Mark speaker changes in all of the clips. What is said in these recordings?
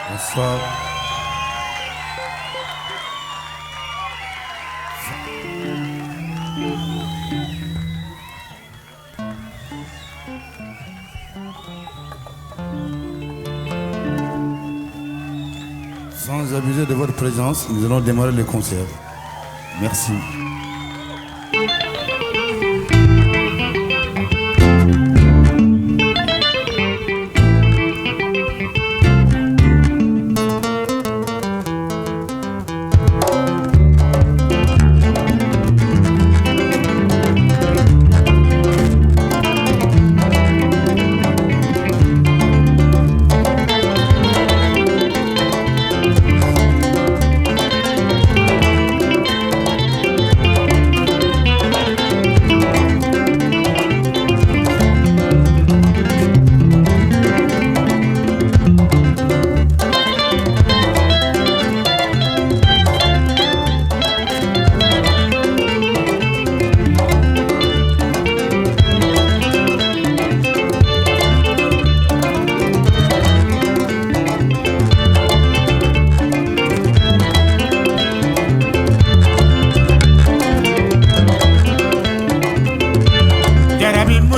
Speaker 1: Bonsoir. Sans abuser de votre présence, nous allons démarrer le concert. Merci.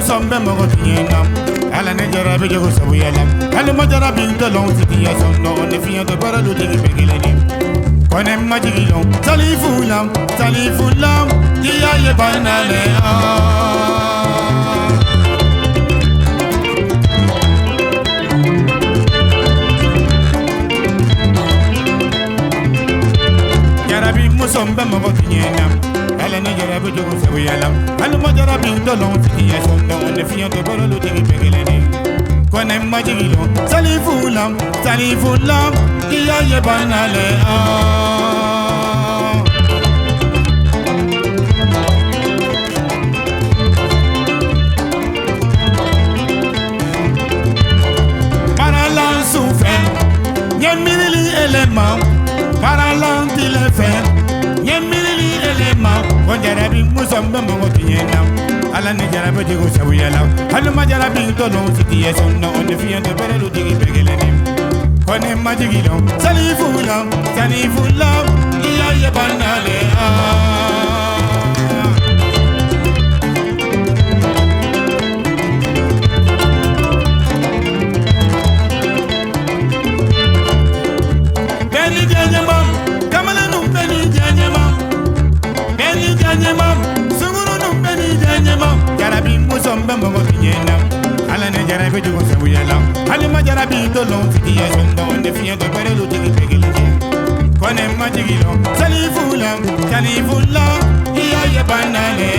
Speaker 1: Sombe mogo tiyenam ala ne jarabe jogo sabu yalam ala ma jarabe dolon tiya sonno ne fiya to baradu tigi begeleni konem majigilon talifulam tiya ye banale jarabe musombe mogo tiyenam ala ne jarabe jogo sabu yalam ala ma jarabe dolon tiya sonno ne fiya to baradu tigi begeleni konem majigilon talifulam tiya ye banale paralan souffert nyemili élément paralan tilefert nyemili élément on jarabi musamba mo tiyenam ala ne jarabe digo sabu yala ala ma jarabi dolon sitiye sonno on fiya to baradu tigi begeleni konem majigilon talifulam tiya ye banale Beni janyamam kamalanum beni janyamam sungurunum beni janyamam jarabi musombe mogo tiyenam ala ne jarabi digo sabu yala ala ma jarabi dolon sitiye sonno on fiya to baradu tigi begeleni konem majigilon talifulam tiya ye banale